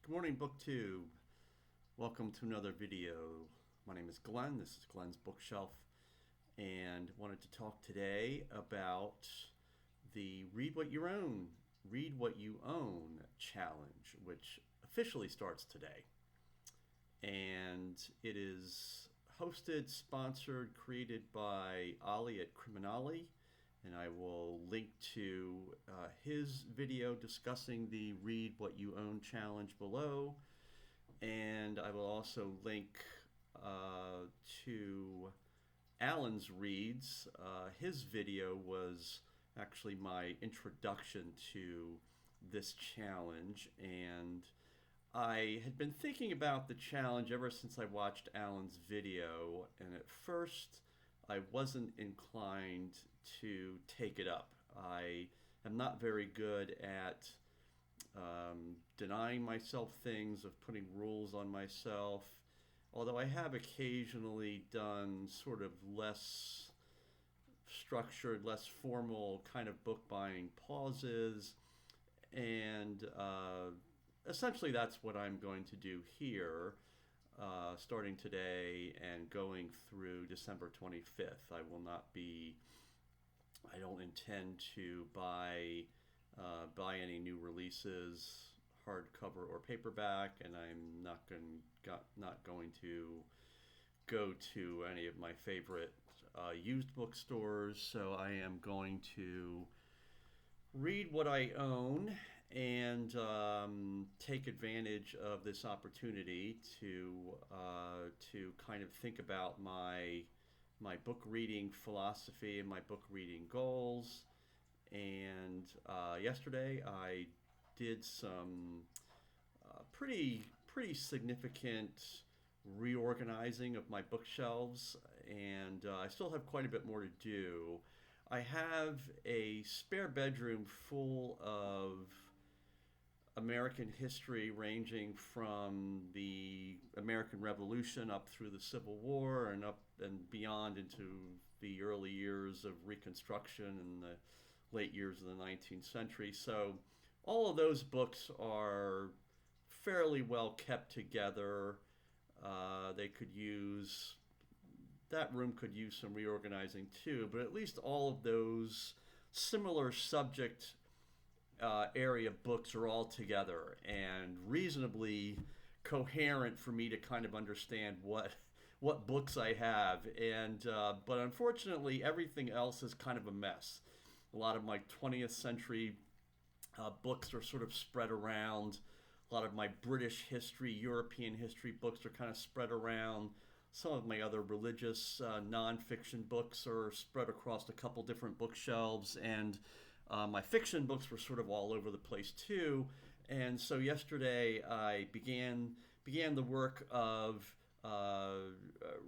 Good morning, BookTube. Welcome to another video. My name is Glenn. This is Glenn's Bookshelf, and wanted to talk today about the Read What You Own challenge, which officially starts today. And it is hosted, sponsored, created by Ollie at CriminOlly. And I will link to his video discussing the Read What You Own challenge below. And I will also link to Alan's reads. His video was actually my introduction to this challenge. And I had been thinking about the challenge ever since I watched Alan's video. And at first, I wasn't inclined to take it up. I am not very good at denying myself things, of putting rules on myself, although I have occasionally done sort of less structured, less formal kind of book buying pauses, and essentially that's what I'm going to do here. Starting today and going through December 25th. I don't intend to buy any new releases, hardcover or paperback, and I'm not going to go to any of my favorite used bookstores. So I am going to read what I own and take advantage of this opportunity to kind of think about my book reading philosophy and my book reading goals. And yesterday I did some pretty significant reorganizing of my bookshelves, and I still have quite a bit more to do. I have a spare bedroom full of American history, ranging from the American Revolution up through the Civil War and up and beyond into the early years of Reconstruction and the late years of the 19th century. So all of those books are fairly well kept together. That room could use some reorganizing too, but at least all of those similar subject area books are all together and reasonably coherent for me to kind of understand what books I have. And but unfortunately, everything else is kind of a mess. A lot of my 20th century books are sort of spread around. A lot of my British history, European history books are kind of spread around. Some of my other religious nonfiction books are spread across a couple different bookshelves, and my fiction books were sort of all over the place too. And so yesterday I began the work of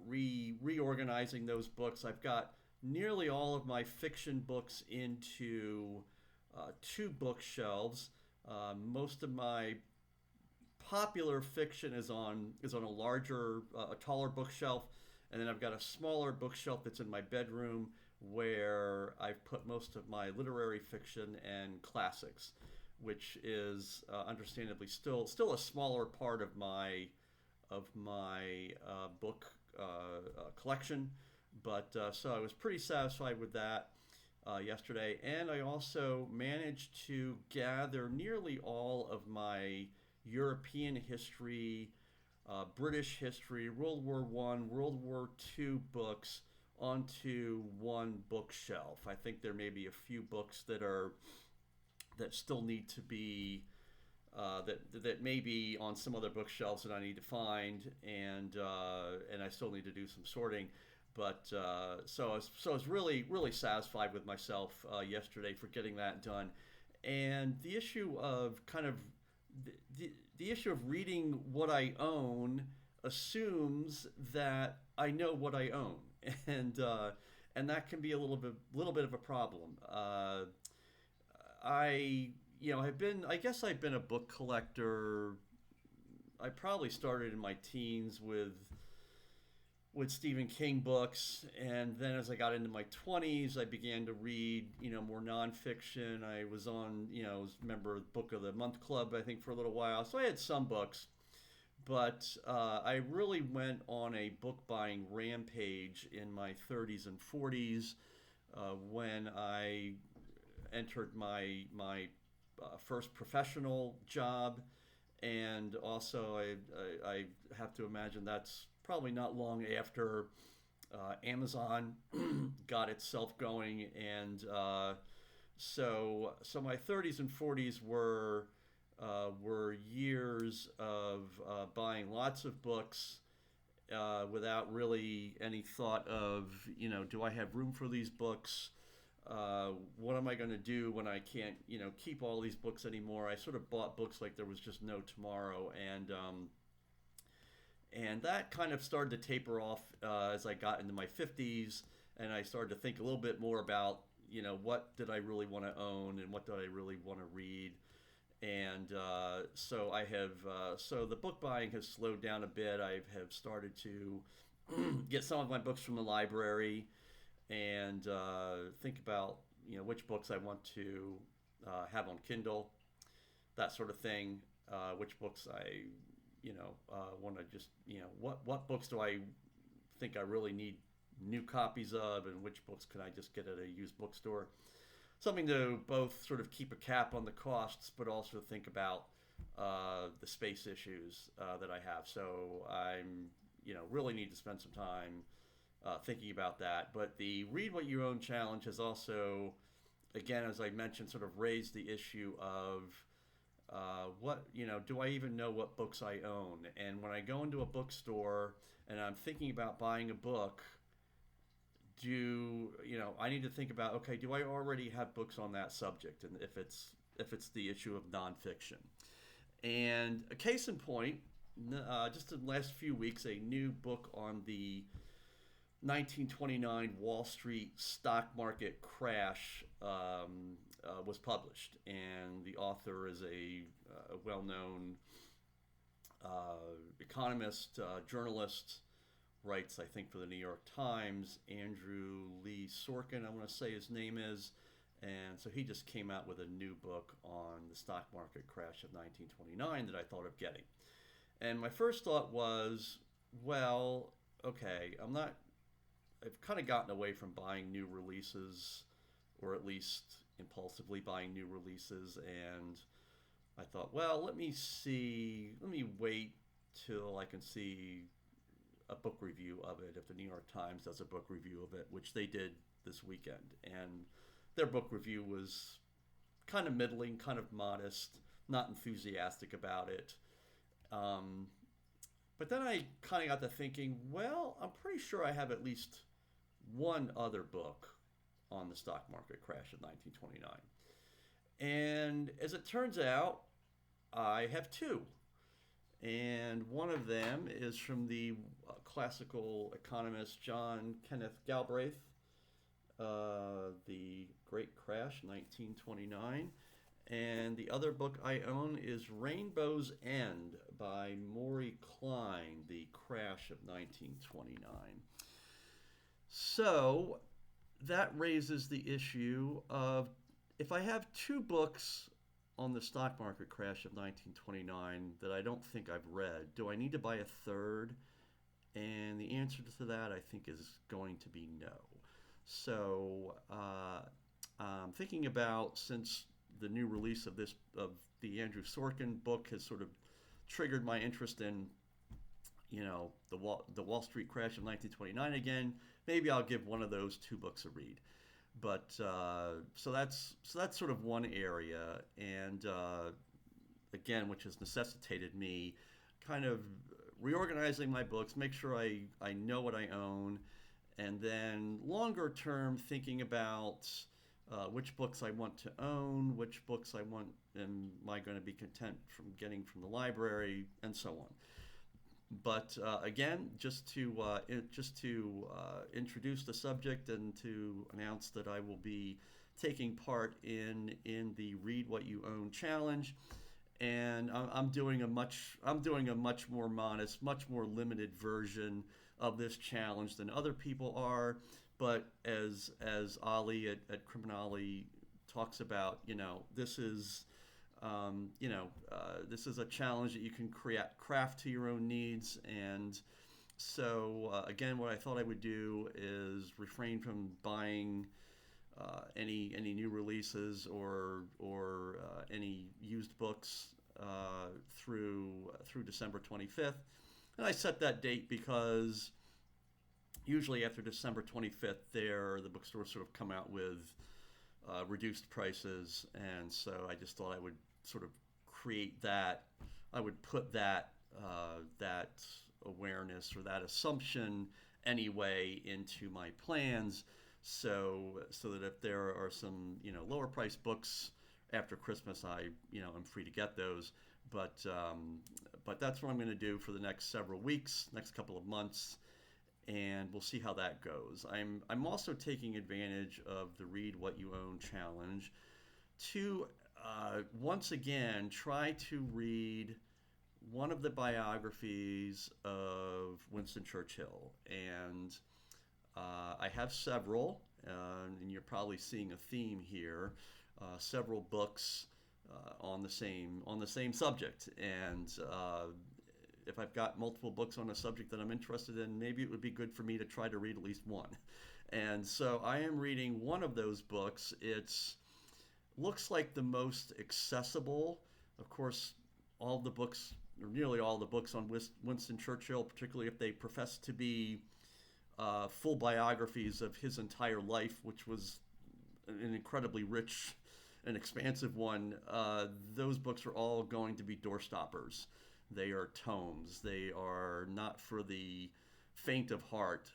reorganizing those books. I've got nearly all of my fiction books into two bookshelves. Most of my popular fiction is on a larger, a taller bookshelf, and then I've got a smaller bookshelf that's in my bedroom where I've put most of my literary fiction and classics, which is understandably still a smaller part of my book collection. But so I was pretty satisfied with that yesterday, and I also managed to gather nearly all of my European history, British history, World War I, World War II books onto one bookshelf. I think there may be a few books that still need to be that may be on some other bookshelves that I need to find, and I still need to do some sorting. But so I was really satisfied with myself yesterday for getting that done. And the issue of the issue of reading what I own assumes that I know what I own, and that can be a little bit of a problem. I guess I've been a book collector. I probably started in my teens with with Stephen King books, and then as I got into my 20s, I began to read, more nonfiction. I was on, was a member of the Book of the Month Club, I think, for a little while. So I had some books, but I really went on a book buying rampage in my 30s and 40s when I entered my first professional job, and also I have to imagine that's probably not long after Amazon got itself going, and so my 30s and 40s were years of buying lots of books without really any thought of, do I have room for these books? What am I going to do when I can't, keep all these books anymore? I sort of bought books like there was just no tomorrow, and that kind of started to taper off as I got into my 50s, and I started to think a little bit more about, what did I really want to own and what did I really want to read. And so so the book buying has slowed down a bit. I have started to get some of my books from the library and think about, which books I want to have on Kindle, that sort of thing, which books I want to just, what books do I think I really need new copies of, and which books can I just get at a used bookstore. Something to both sort of keep a cap on the costs, but also think about the space issues that I have. So I'm, really need to spend some time thinking about that. But the Read What You Own challenge has also, again, as I mentioned, sort of raised the issue of do I even know what books I own? And when I go into a bookstore and I'm thinking about buying a book, I need to think about, okay, do I already have books on that subject? And if it's the issue of nonfiction. And a case in point, just in the last few weeks, a new book on the 1929 Wall Street stock market crash was published, and the author is a well-known economist, journalist, writes, I think, for the New York Times, Andrew Lee Sorkin, I want to say his name is, and so he just came out with a new book on the stock market crash of 1929 that I thought of getting. And my first thought was, well, okay, I've kind of gotten away from buying new releases, or at least impulsively buying new releases, and I thought, well, let me wait till I can see a book review of it, if the New York Times does a book review of it, which they did this weekend. And their book review was kind of middling, kind of modest, not enthusiastic about it. But then I kind of got to thinking, well, I'm pretty sure I have at least one other book on the stock market crash of 1929. And as it turns out, I have two. And one of them is from the classical economist John Kenneth Galbraith, The Great Crash, 1929. And the other book I own is Rainbow's End by Maury Klein, The Crash of 1929. So that raises the issue of, if I have two books on the stock market crash of 1929 that I don't think I've read, do I need to buy a third? And the answer to that, I think, is going to be no. So I'm thinking about, since the new release of the Andrew Sorkin book has sort of triggered my interest in, the Wall Street crash of 1929 again, maybe I'll give one of those two books a read. But so that's sort of one area, and again, which has necessitated me kind of reorganizing my books, make sure I know what I own, and then longer term thinking about which books I want to own, which books am I going to be content from getting from the library, and so on. But again, just to introduce the subject and to announce that I will be taking part in the Read What You Own challenge, and I'm doing a much more modest, much more limited version of this challenge than other people are. But as Ollie at CriminOlly talks about, this is a challenge that you can craft to your own needs. And so again, what I thought I would do is refrain from buying any new releases or any used books through December 25th. And I set that date because usually after December 25th, the bookstores sort of come out with reduced prices, and so I just thought I would sort of create that. I would put that awareness or that assumption anyway into my plans, so that if there are some lower priced books after Christmas, I'm free to get those. But that's what I'm going to do for the next several weeks, next couple of months, and we'll see how that goes. I'm also taking advantage of the Read What You Own challenge to once again try to read one of the biographies of Winston Churchill, and I have several, and you're probably seeing a theme here. Several books on the same subject, and if I've got multiple books on a subject that I'm interested in, maybe it would be good for me to try to read at least one. And so I am reading one of those books. It's looks like the most accessible. Of course, all the books, or nearly all the books on Winston Churchill, particularly if they profess to be full biographies of his entire life, which was an incredibly rich and expansive one, those books are all going to be door stoppers. They are tomes. They are not for the faint of heart.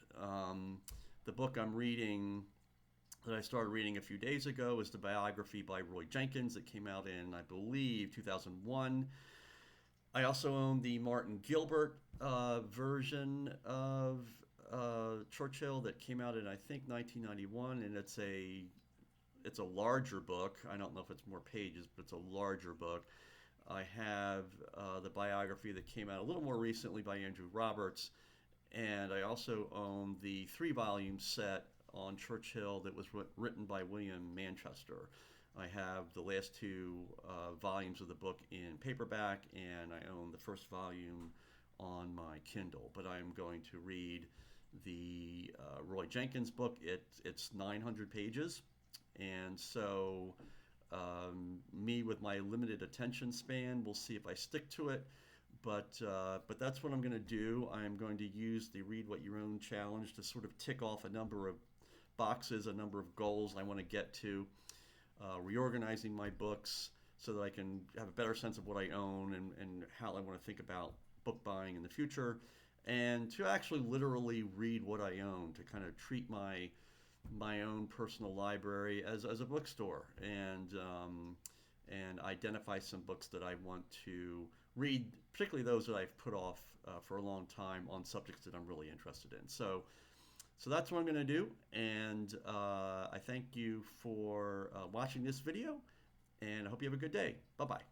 The book I'm reading, that I started reading a few days ago, is the biography by Roy Jenkins that came out in, I believe, 2001. I also own the Martin Gilbert version of Churchill that came out in, I think, 1991, and it's a larger book. I don't know if it's more pages, but it's a larger book. I have the biography that came out a little more recently by Andrew Roberts, and I also own the 3-volume set on Churchill that was written by William Manchester. I have the last 2 volumes of the book in paperback, and I own the first volume on my Kindle. But I'm going to read the Roy Jenkins book. It's 900 pages, and so me with my limited attention span, we'll see if I stick to it. But that's what I'm going to do. I'm going to use the Read What You Own challenge to sort of tick off a number of boxes, a number of goals I want to get to, reorganizing my books so that I can have a better sense of what I own and how I want to think about book buying in the future, and to actually literally read what I own, to kind of treat my own personal library as a bookstore, and identify some books that I want to read, particularly those that I've put off for a long time on subjects that I'm really interested in. So that's what I'm going to do, and I thank you for watching this video, and I hope you have a good day. Bye-bye.